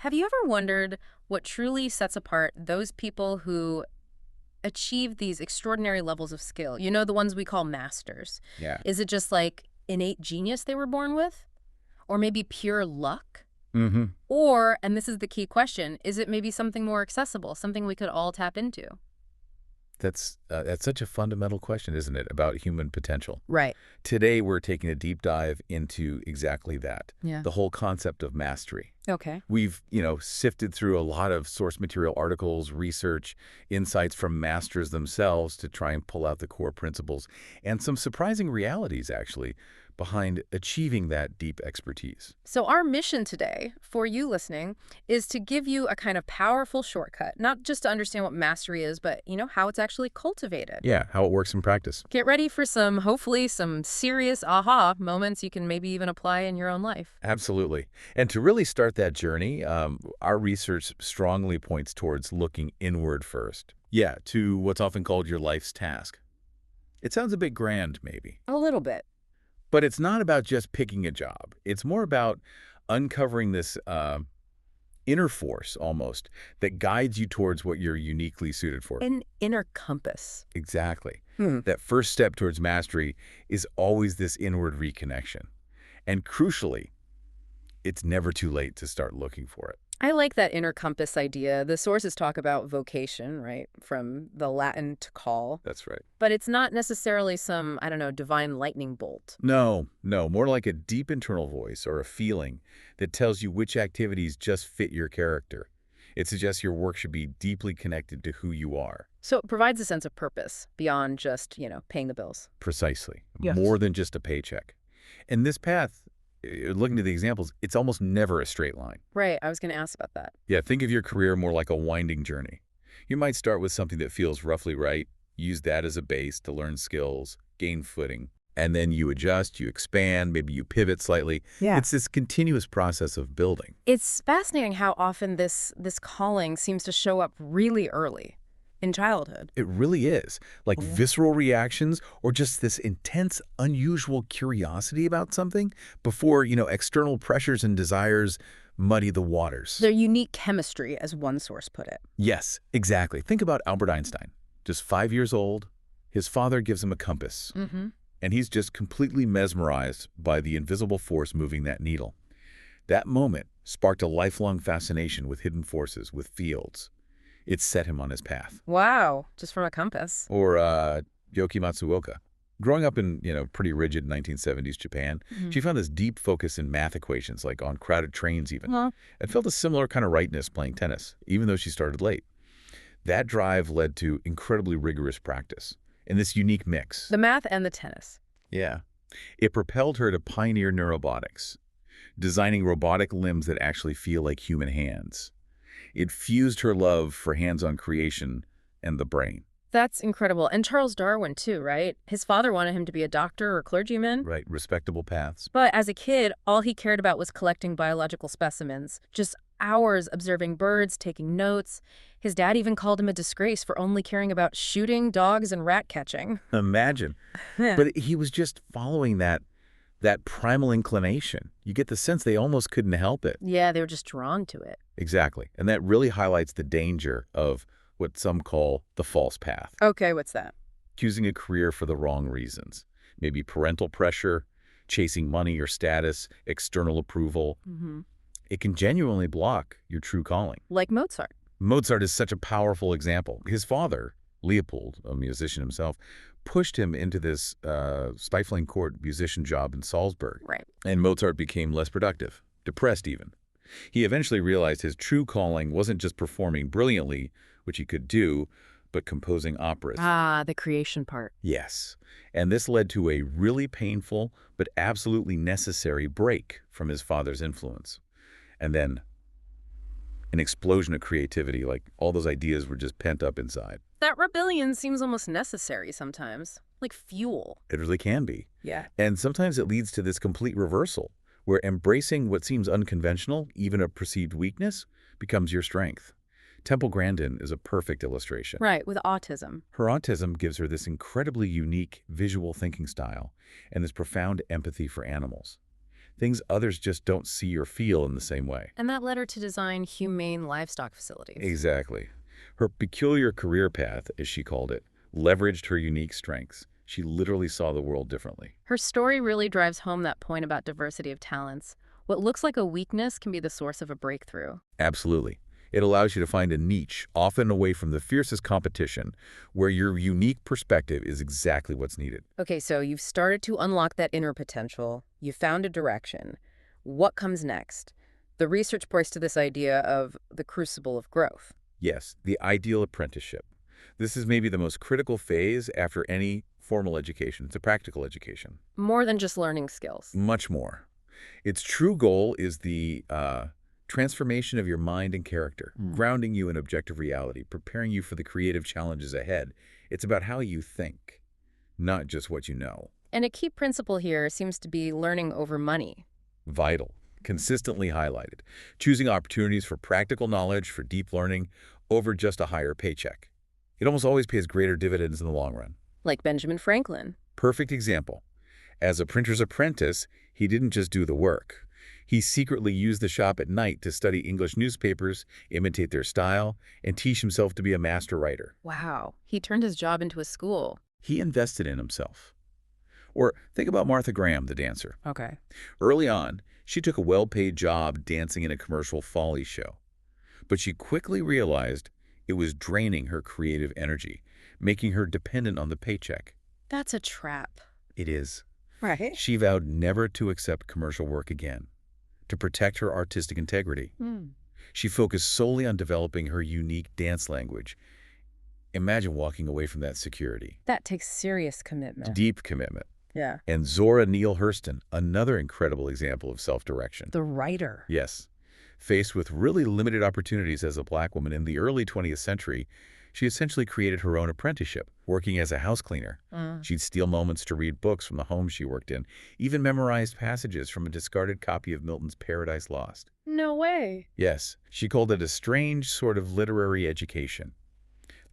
Have you ever wondered what truly sets apart those people who achieve these extraordinary levels of skill? You know, the ones we call masters. Yeah. Is it just like innate genius they were born with? Or maybe pure luck? Mm-hmm. Or, and this is the key question, is it maybe something more accessible, something we could all tap into? That's such a fundamental question, isn't it, about human potential? Right. Today, we're taking a deep dive into exactly that, Yeah. the whole concept of mastery. Okay. We've, sifted through a lot of source material articles, research, insights from masters themselves to try and pull out the core principles and some surprising realities, actually, behind achieving that deep expertise. So our mission today, for you listening, is to give you a kind of powerful shortcut, not just to understand what mastery is, but, how it's actually cultivated. Yeah, how it works in practice. Get ready for hopefully some serious aha moments you can maybe even apply in your own life. Absolutely. And to really start that journey, our research strongly points towards looking inward first. Yeah, to what's often called your life's task. It sounds a bit grand, maybe. A little bit. But it's not about just picking a job. It's more about uncovering this inner force, almost, that guides you towards what you're uniquely suited for. An inner compass. Exactly. Hmm. That first step towards mastery is always this inward reconnection. And crucially, it's never too late to start looking for it. I like that inner compass idea. The sources talk about vocation, right? From the Latin to call. That's right. But it's not necessarily some, divine lightning bolt. No, more like a deep internal voice or a feeling that tells you which activities just fit your character. It suggests your work should be deeply connected to who you are. So it provides a sense of purpose beyond just, paying the bills. Precisely. Yes. More than just a paycheck. And this path, looking at the examples, it's almost never a straight line. Right. I was going to ask about that. Yeah, think of your career more like a winding journey. You might start with something that feels roughly right, use that as a base to learn skills, gain footing, and then you adjust, you expand, maybe you pivot slightly. Yeah. It's this continuous process of building. It's fascinating how often this calling seems to show up really early in childhood. It really is. Like visceral reactions or just this intense, unusual curiosity about something before, external pressures and desires muddy the waters. Their unique chemistry, as one source put it. Yes, exactly. Think about Albert Einstein. Just 5 years old, his father gives him a compass. Mm-hmm. And he's just completely mesmerized by the invisible force moving that needle. That moment sparked a lifelong fascination with hidden forces, with fields. It set him on his path. Wow. Just from a compass. Or Yoki Matsuoka. Growing up in, pretty rigid 1970s Japan, she found this deep focus in math equations, like on crowded trains even, and felt a similar kind of rightness playing tennis, even though she started late. That drive led to incredibly rigorous practice in this unique mix. The math and the tennis. Yeah. It propelled her to pioneer neurobotics, designing robotic limbs that actually feel like human hands. It fused her love for hands-on creation and the brain. That's incredible. And Charles Darwin, too, right? His father wanted him to be a doctor or clergyman. Right, respectable paths. But as a kid, all he cared about was collecting biological specimens. Just hours observing birds, taking notes. His dad even called him a disgrace for only caring about shooting, dogs, and rat catching. Imagine. But he was just following that primal inclination. You get the sense they almost couldn't help it. Yeah, they were just drawn to it. Exactly. And that really highlights the danger of what some call the false path. Okay, what's that? Choosing a career for the wrong reasons. Maybe parental pressure, chasing money or status, external approval. Mm-hmm. It can genuinely block your true calling. Like Mozart. Mozart is such a powerful example. His father, Leopold, a musician himself, pushed him into this stifling court musician job in Salzburg. Right. And Mozart became less productive, depressed even. He eventually realized his true calling wasn't just performing brilliantly, which he could do, but composing operas. Ah, the creation part. Yes. And this led to a really painful but absolutely necessary break from his father's influence. And then an explosion of creativity, like all those ideas were just pent up inside. That rebellion seems almost necessary sometimes, like fuel. It really can be. Yeah. And sometimes it leads to this complete reversal, where embracing what seems unconventional, even a perceived weakness, becomes your strength. Temple Grandin is a perfect illustration. Right, with autism. Her autism gives her this incredibly unique visual thinking style and this profound empathy for animals. things others just don't see or feel in the same way. And that led her to design humane livestock facilities. Exactly. Her peculiar career path, as she called it, leveraged her unique strengths. She literally saw the world differently. Her story really drives home that point about diversity of talents. What looks like a weakness can be the source of a breakthrough. Absolutely. It allows you to find a niche, often away from the fiercest competition, where your unique perspective is exactly what's needed. Okay, so you've started to unlock that inner potential. You found a direction. What comes next? The research points to this idea of the crucible of growth. Yes, the ideal apprenticeship. This is maybe the most critical phase after any formal education. It's a practical education. More than just learning skills. Much more. Its true goal is the transformation of your mind and character, grounding you in objective reality, preparing you for the creative challenges ahead. It's about how you think, not just what you know. And a key principle here seems to be learning over money. Vital, consistently highlighted, choosing opportunities for practical knowledge, for deep learning, over just a higher paycheck. It almost always pays greater dividends in the long run. Like Benjamin Franklin. Perfect example. As a printer's apprentice, he didn't just do the work. He secretly used the shop at night to study English newspapers, imitate their style, and teach himself to be a master writer. Wow, he turned his job into a school. He invested in himself. Or think about Martha Graham, the dancer. Okay. Early on, she took a well-paid job dancing in a commercial folly show. But she quickly realized it was draining her creative energy, making her dependent on the paycheck. That's a trap. It is. Right. She vowed never to accept commercial work again, to protect her artistic integrity. She focused solely on developing her unique dance language. Imagine walking away from that security. That takes serious commitment. Deep commitment. Yeah. And Zora Neale Hurston, another incredible example of self-direction. The writer. Yes. Faced with really limited opportunities as a Black woman in the early 20th century, she essentially created her own apprenticeship, working as a house cleaner. She'd steal moments to read books from the home she worked in, even memorized passages from a discarded copy of Milton's Paradise Lost. No way. Yes, she called it a strange sort of literary education.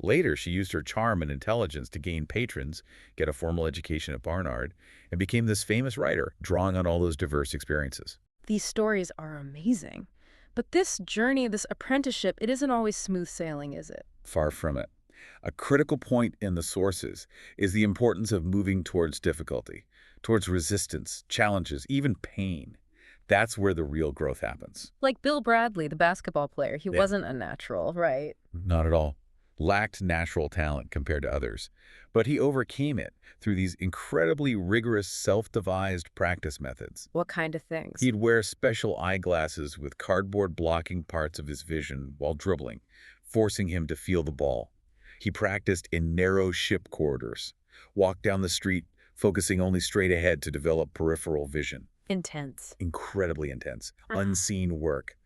Later, she used her charm and intelligence to gain patrons, get a formal education at Barnard, and became this famous writer, drawing on all those diverse experiences. These stories are amazing. But this journey, this apprenticeship, it isn't always smooth sailing, is it? Far from it. A critical point in the sources is the importance of moving towards difficulty, towards resistance, challenges, even pain. That's where the real growth happens. Like Bill Bradley, the basketball player. He Yeah. wasn't a natural, right? Not at all. Lacked natural talent compared to others. But he overcame it through these incredibly rigorous self-devised practice methods. What kind of things? He'd wear special eyeglasses with cardboard blocking parts of his vision while dribbling, forcing him to feel the ball. He practiced in narrow ship corridors, walked down the street, focusing only straight ahead to develop peripheral vision. Intense. Incredibly intense, unseen work.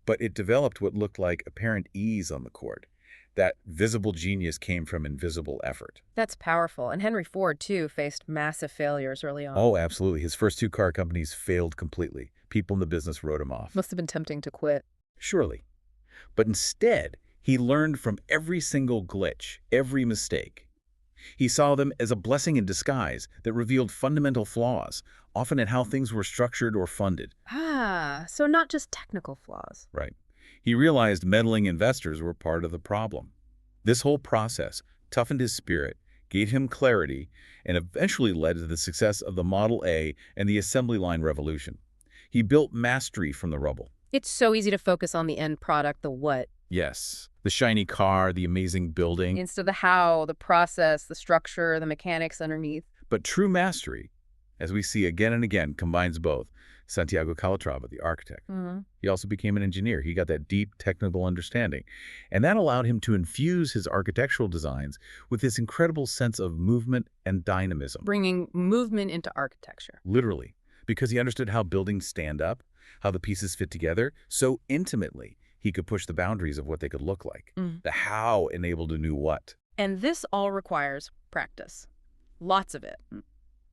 But it developed what looked like apparent ease on the court. That visible genius came from invisible effort. That's powerful. And Henry Ford, too, faced massive failures early on. Oh, absolutely. His first two car companies failed completely. People in the business wrote him off. Must have been tempting to quit. Surely. But instead, he learned from every single glitch, every mistake. He saw them as a blessing in disguise that revealed fundamental flaws, often in how things were structured or funded. So not just technical flaws. Right. He realized meddling investors were part of the problem. This whole process toughened his spirit, gave him clarity, and eventually led to the success of the Model A and the assembly line revolution. He built mastery from the rubble. It's so easy to focus on the end product, the what, Yes, the shiny car, the amazing building. instead of the how, the process, the structure, the mechanics underneath. But true mastery, as we see again and again, combines both. Santiago Calatrava, the architect. He also became an engineer. He got that deep technical understanding. And that allowed him to infuse his architectural designs with this incredible sense of movement and dynamism. Bringing movement into architecture. Literally. Because he understood how buildings stand up, how the pieces fit together, so intimately he could push the boundaries of what they could look like. The how enabled a new what. And this all requires practice. Lots of it.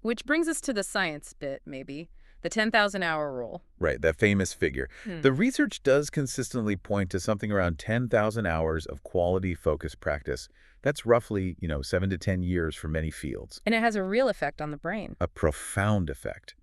Which brings us to the science bit, maybe. The 10,000-hour rule. Right, that famous figure. The research does consistently point to something around 10,000 hours of quality-focused practice. That's roughly, 7 to 10 years for many fields. And it has a real effect on the brain. A profound effect.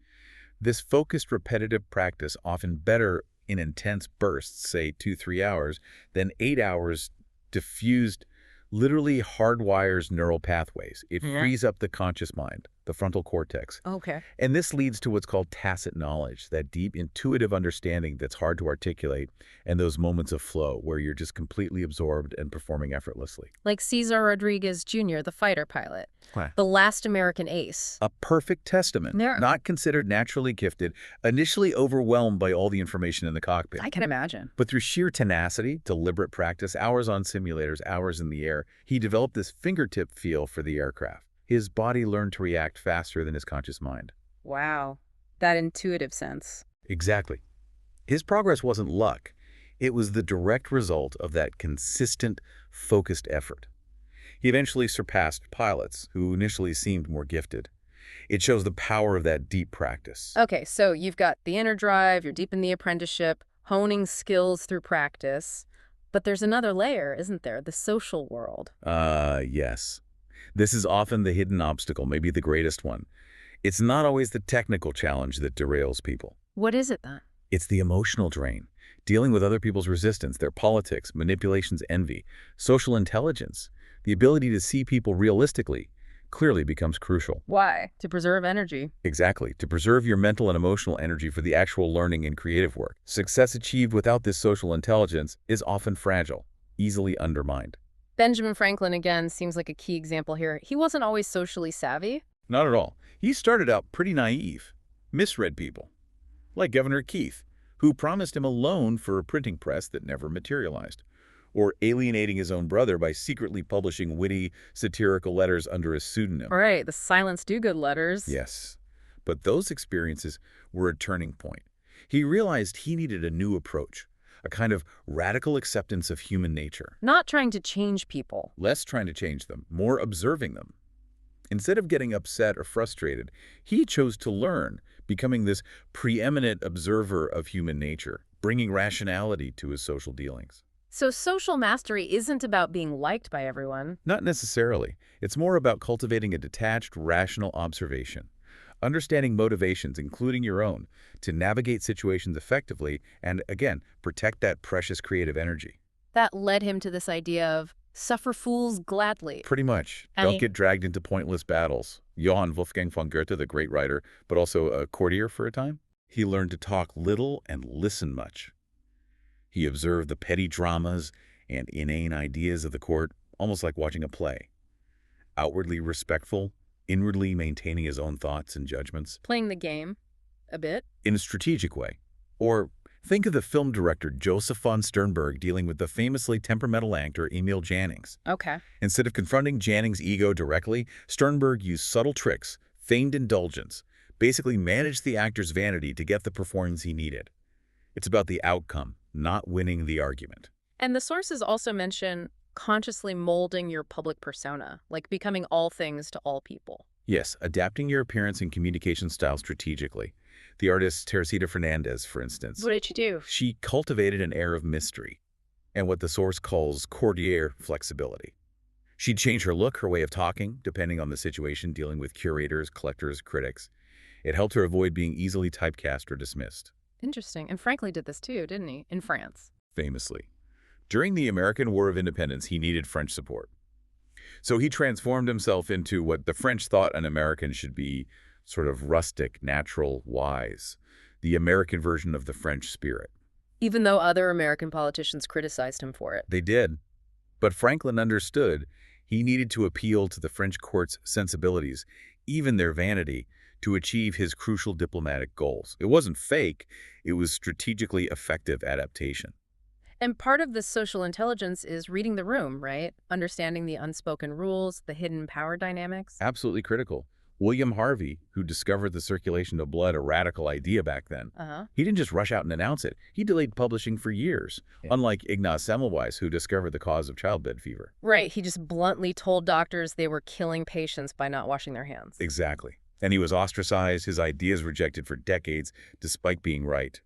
This focused, repetitive practice, often better in intense bursts, say 2-3 hours, than 8 hours diffused, literally hardwires neural pathways. It Yeah. frees up the conscious mind, the frontal cortex. Okay. And this leads to what's called tacit knowledge, that deep, intuitive understanding that's hard to articulate, and those moments of flow where you're just completely absorbed and performing effortlessly. Like Cesar Rodriguez Jr., the fighter pilot, Wow. the last American ace. A perfect testament. There- Not considered naturally gifted, initially overwhelmed by all the information in the cockpit. I can imagine. But through sheer tenacity, deliberate practice, hours on simulators, hours in the air, he developed this fingertip feel for the aircraft. His body learned to react faster than his conscious mind. Wow. That intuitive sense. Exactly. His progress wasn't luck. It was the direct result of that consistent, focused effort. He eventually surpassed pilots who initially seemed more gifted. It shows the power of that deep practice. Okay, so you've got the inner drive, you're deep in the apprenticeship, honing skills through practice. But there's another layer, isn't there? The social world. Yes. This is often the hidden obstacle, maybe the greatest one. It's not always the technical challenge that derails people. What is it then? It's the emotional drain, dealing with other people's resistance, their politics, manipulations, envy, social intelligence. The ability to see people realistically clearly becomes crucial. Why? To preserve energy. Exactly, to preserve your mental and emotional energy for the actual learning and creative work. Success achieved without this social intelligence is often fragile, easily undermined. Benjamin Franklin, again, seems like a key example here. He wasn't always socially savvy. Not at all. He started out pretty naive, misread people, like Governor Keith, who promised him a loan for a printing press that never materialized, or alienating his own brother by secretly publishing witty, satirical letters under a pseudonym. Right, the silence do-good letters. Yes, but those experiences were a turning point. He realized he needed a new approach, a kind of radical acceptance of human nature. Not trying to change people. Less trying to change them, more observing them. Instead of getting upset or frustrated, he chose to learn, becoming this preeminent observer of human nature, bringing rationality to his social dealings. So social mastery isn't about being liked by everyone. Not necessarily. It's more about cultivating a detached, rational observation, understanding motivations, including your own, to navigate situations effectively and, again, protect that precious creative energy. That led him to this idea of suffer fools gladly. Pretty much. Don't get dragged into pointless battles. Johann Wolfgang von Goethe, the great writer, but also a courtier for a time, he learned to talk little and listen much. He observed the petty dramas and inane ideas of the court, almost like watching a play. Outwardly respectful, inwardly maintaining his own thoughts and judgments. Playing the game a bit. In a strategic way. Or think of the film director Joseph von Sternberg dealing with the famously temperamental actor Emil Jannings. Okay. Instead of confronting Jannings' ego directly, Sternberg used subtle tricks, feigned indulgence, basically managed the actor's vanity to get the performance he needed. It's about the outcome, not winning the argument. And the sources also mention consciously molding your public persona, like becoming all things to all people. Yes, adapting your appearance and communication style strategically. The artist Teresita Fernandez, for instance. What did you do? She cultivated an air of mystery and what the source calls courtier flexibility. She'd change her look, her way of talking, depending on the situation, dealing with curators, collectors, critics. It helped her avoid being easily typecast or dismissed. Interesting. And Franklin did this too, didn't he? In France. Famously. During the American War of Independence, he needed French support. So he transformed himself into what the French thought an American should be, sort of rustic, natural, wise, the American version of the French spirit. Even though other American politicians criticized him for it. They did. But Franklin understood he needed to appeal to the French court's sensibilities, even their vanity, to achieve his crucial diplomatic goals. It wasn't fake, it was strategically effective adaptation. And part of this social intelligence is reading the room, right? Understanding the unspoken rules, the hidden power dynamics. Absolutely critical. William Harvey, who discovered the circulation of blood, a radical idea back then, he didn't just rush out and announce it. He delayed publishing for years, unlike Ignaz Semmelweis, who discovered the cause of childbed fever. Right, he just bluntly told doctors they were killing patients by not washing their hands. Exactly. And he was ostracized, his ideas rejected for decades, despite being right.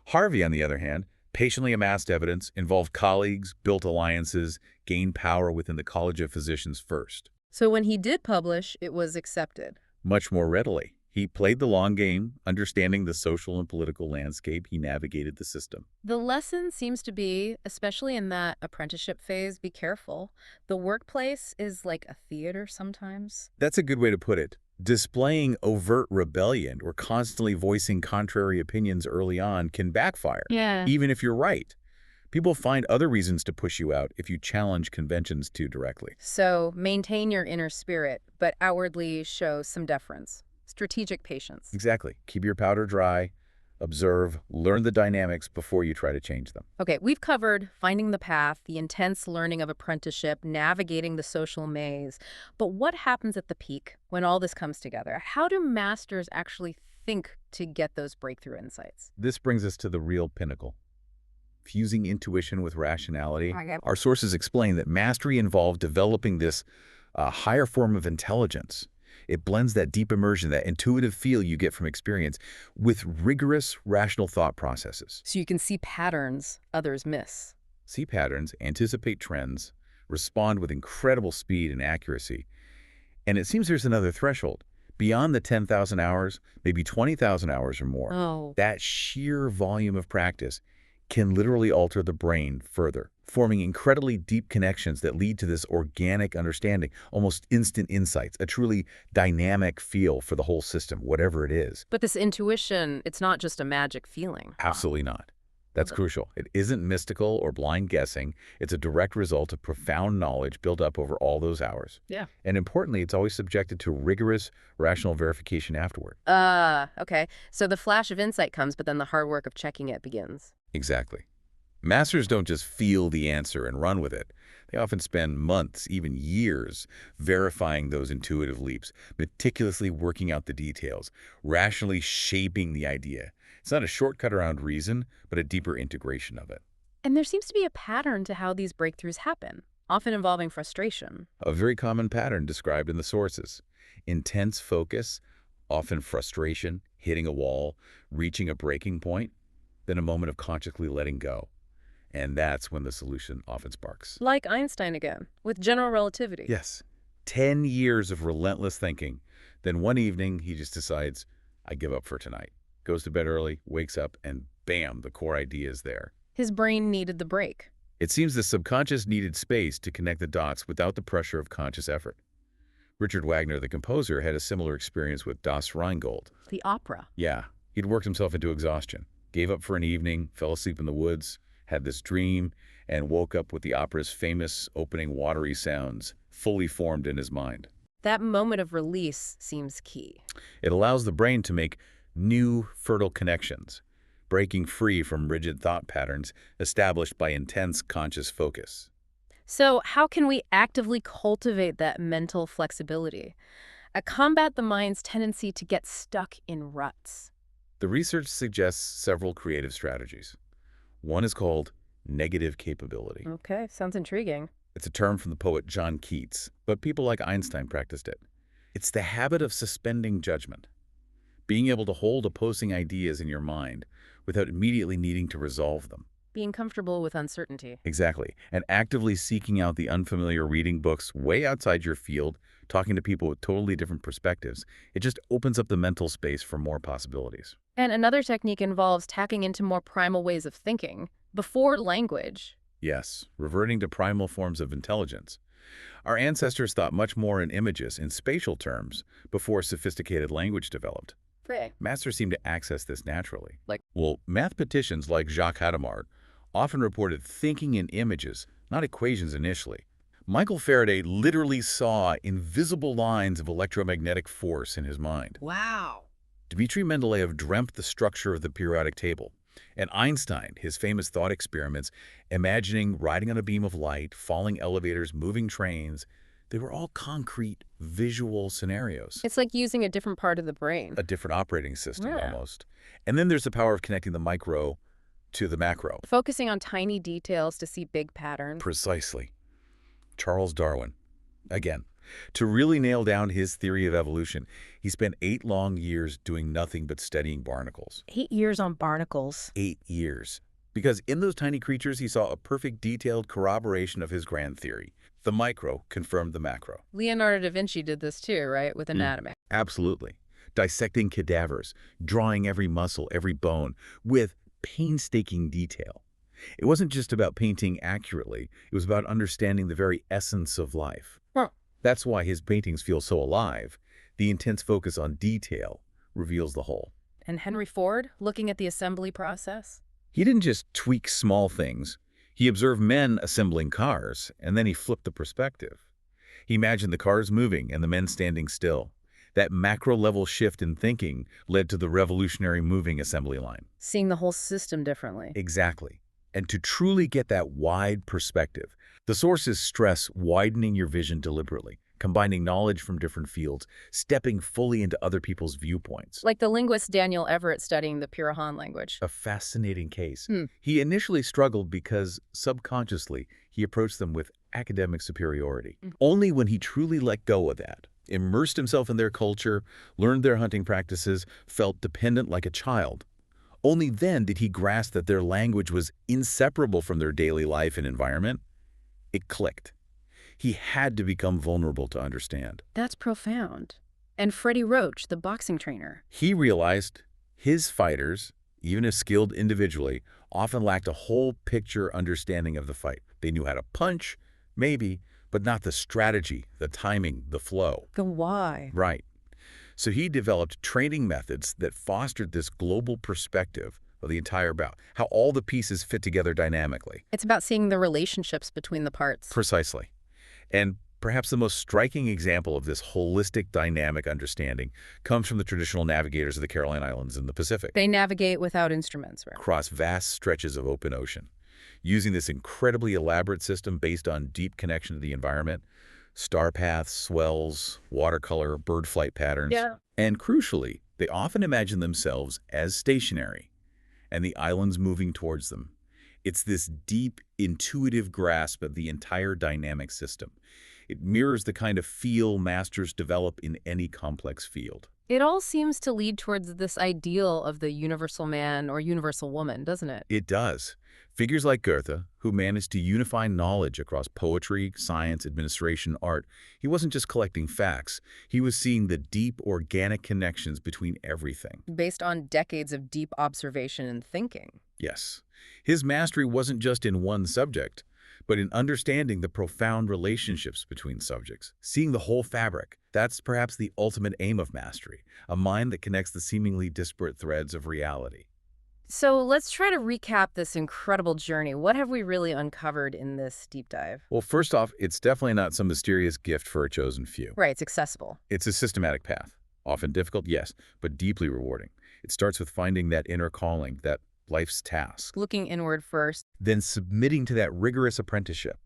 Harvey, on the other hand, patiently amassed evidence, involved colleagues, built alliances, gained power within the College of Physicians first. So when he did publish, it was accepted. Much more readily. He played the long game, understanding the social and political landscape. He navigated the system. The lesson seems to be, especially in that apprenticeship phase, be careful. The workplace is like a theater sometimes. That's a good way to put it. Displaying overt rebellion or constantly voicing contrary opinions early on can backfire, Yeah. even if you're right. People find other reasons to push you out if you challenge conventions too directly. So maintain your inner spirit, but outwardly show some deference. Strategic patience. Exactly. Keep your powder dry, observe, learn the dynamics before you try to change them. Okay, we've covered finding the path, the intense learning of apprenticeship, navigating the social maze. But what happens at the peak when all this comes together? How do masters actually think to get those breakthrough insights? This brings us to the real pinnacle. Fusing intuition with rationality. Okay. Our sources explain that mastery involved developing this higher form of intelligence. It blends that deep immersion, that intuitive feel you get from experience, with rigorous rational thought processes. So you can see patterns others miss. See patterns, anticipate trends, respond with incredible speed and accuracy. And it seems there's another threshold. Beyond the 10,000 hours, maybe 20,000 hours or more, Oh. that sheer volume of practice can literally alter the brain further, forming incredibly deep connections that lead to this organic understanding, almost instant insights, a truly dynamic feel for the whole system, whatever it is. But this intuition, it's not just a magic feeling. Absolutely not. That's Okay. crucial. It isn't mystical or blind guessing. It's a direct result of profound knowledge built up over all those hours. Yeah. And importantly, it's always subjected to rigorous rational verification afterward. Okay. So the flash of insight comes, but then the hard work of checking it begins. Exactly. Masters don't just feel the answer and run with it. They often spend months, even years, verifying those intuitive leaps, meticulously working out the details, rationally shaping the idea. It's not a shortcut around reason, but a deeper integration of it. And there seems to be a pattern to how these breakthroughs happen, often involving frustration. A very common pattern described in the sources. Intense focus, often frustration, hitting a wall, reaching a breaking point, then a moment of consciously letting go. And that's when the solution often sparks. Like Einstein again, with general relativity. Yes. 10 years of relentless thinking. Then one evening, he just decides, I give up for tonight. Goes to bed early, wakes up, and bam, the core idea is there. His brain needed the break. It seems the subconscious needed space to connect the dots without the pressure of conscious effort. Richard Wagner, the composer, had a similar experience with Das Rheingold. The opera. Yeah, he'd worked himself into exhaustion, gave up for an evening, fell asleep in the woods, had this dream, and woke up with the opera's famous opening watery sounds fully formed in his mind. That moment of release seems key. It allows the brain to make new, fertile connections, breaking free from rigid thought patterns established by intense conscious focus. So how can we actively cultivate that mental flexibility? Combat the mind's tendency to get stuck in ruts. The research suggests several creative strategies. One is called negative capability. Okay, sounds intriguing. It's a term from the poet John Keats, but people like Einstein practiced it. It's the habit of suspending judgment, being able to hold opposing ideas in your mind without immediately needing to resolve them. Being comfortable with uncertainty. Exactly. And actively seeking out the unfamiliar, reading books way outside your field, talking to people with totally different perspectives. It just opens up the mental space for more possibilities. And another technique involves tacking into more primal ways of thinking, before language. Yes, reverting to primal forms of intelligence. Our ancestors thought much more in images, in spatial terms, before sophisticated language developed. Right. Masters seem to access this naturally. Like? Well, mathematicians like Jacques Hadamard often reported thinking in images, not equations initially. Michael Faraday literally saw invisible lines of electromagnetic force in his mind. Wow. Dmitri Mendeleev dreamt the structure of the periodic table. And Einstein, his famous thought experiments, imagining riding on a beam of light, falling elevators, moving trains, they were all concrete, visual scenarios. It's like using a different part of the brain. A different operating system, Yeah. almost. And then there's the power of connecting the micro to the macro. Focusing on tiny details to see big patterns. Precisely. Charles Darwin, again, to really nail down his theory of evolution, he spent 8 long years doing nothing but studying barnacles. 8 years on barnacles. 8 years. Because in those tiny creatures, he saw a perfect detailed corroboration of his grand theory. The micro confirmed the macro. Leonardo da Vinci did this too, right? With anatomy. Absolutely. dissecting cadavers, drawing every muscle, every bone, with painstaking detail. It wasn't just about painting accurately, it was about understanding the very essence of life. Huh. That's why his paintings feel so alive. The intense focus on detail reveals the whole. And Henry Ford, looking at the assembly process? He didn't just tweak small things. He observed men assembling cars, and then he flipped the perspective. He imagined the cars moving and the men standing still. That macro-level shift in thinking led to the revolutionary moving assembly line. Seeing the whole system differently. Exactly. And to truly get that wide perspective, the sources stress widening your vision deliberately, combining knowledge from different fields, stepping fully into other people's viewpoints. Like the linguist Daniel Everett studying the Purahan language. A fascinating case. Hmm. He initially struggled because, subconsciously, he approached them with academic superiority. Only when he truly let go of that, immersed himself in their culture, learned their hunting practices, felt dependent like a child, only then did he grasp that their language was inseparable from their daily life and environment. It clicked. He had to become vulnerable to understand. That's profound. And Freddie Roach, the boxing trainer. He realized his fighters, even if skilled individually, often lacked a whole picture understanding of the fight. They knew how to punch, maybe, but not the strategy, the timing, the flow. The why. Right. So he developed training methods that fostered this global perspective of the entire bout, how all the pieces fit together dynamically. It's about seeing the relationships between the parts. Precisely. And perhaps the most striking example of this holistic dynamic understanding comes from the traditional navigators of the Caroline Islands in the Pacific. They navigate without instruments, right? Across vast stretches of open ocean, using this incredibly elaborate system based on deep connection to the environment, star paths, swells, watercolor, bird flight patterns. Yeah. And crucially, they often imagine themselves as stationary and the islands moving towards them. It's this deep, intuitive grasp of the entire dynamic system. It mirrors the kind of feel masters develop in any complex field. It all seems to lead towards this ideal of the universal man or universal woman, doesn't it? It does. Figures like Goethe, who managed to unify knowledge across poetry, science, administration, art, he wasn't just collecting facts. He was seeing the deep, organic connections between everything. Based on decades of deep observation and thinking. Yes. His mastery wasn't just in one subject, but in understanding the profound relationships between subjects, seeing the whole fabric. That's perhaps the ultimate aim of mastery, a mind that connects the seemingly disparate threads of reality. So let's try to recap this incredible journey. What have we really uncovered in this deep dive? Well, first off, it's definitely not some mysterious gift for a chosen few. Right, it's accessible. It's a systematic path. Often difficult, yes, but deeply rewarding. It starts with finding that inner calling, that life's task. Looking inward first. Then submitting to that rigorous apprenticeship.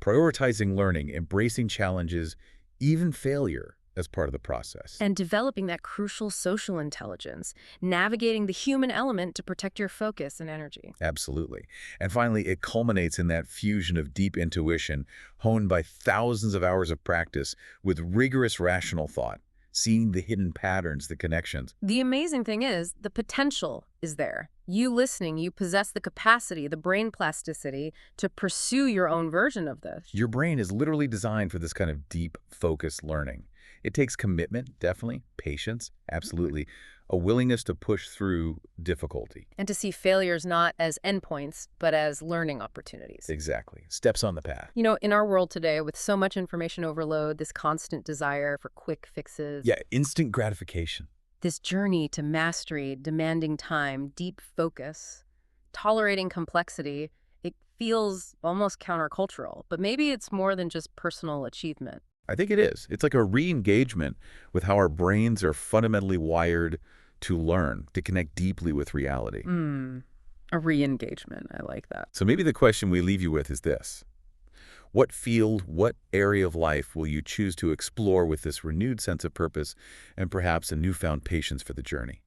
Prioritizing learning, embracing challenges, even failure as part of the process. And developing that crucial social intelligence, navigating the human element to protect your focus and energy. Absolutely. And finally, it culminates in that fusion of deep intuition, honed by thousands of hours of practice with rigorous rational thought, seeing the hidden patterns, the connections. The amazing thing is, the potential is there. You listening, you possess the capacity, the brain plasticity to pursue your own version of this. Your brain is literally designed for this kind of deep, focused learning. It takes commitment, definitely, patience, absolutely, a willingness to push through difficulty. And to see failures not as endpoints, but as learning opportunities. Exactly. Steps on the path. You know, in our world today, with so much information overload, this constant desire for quick fixes. Yeah, instant gratification. This journey to mastery, demanding time, deep focus, tolerating complexity, it feels almost countercultural. But maybe it's more than just personal achievement. I think it is. It's like a re-engagement with how our brains are fundamentally wired to learn, to connect deeply with reality. A re-engagement. I like that. So maybe the question we leave you with is this. What field, what area of life will you choose to explore with this renewed sense of purpose and perhaps a newfound patience for the journey?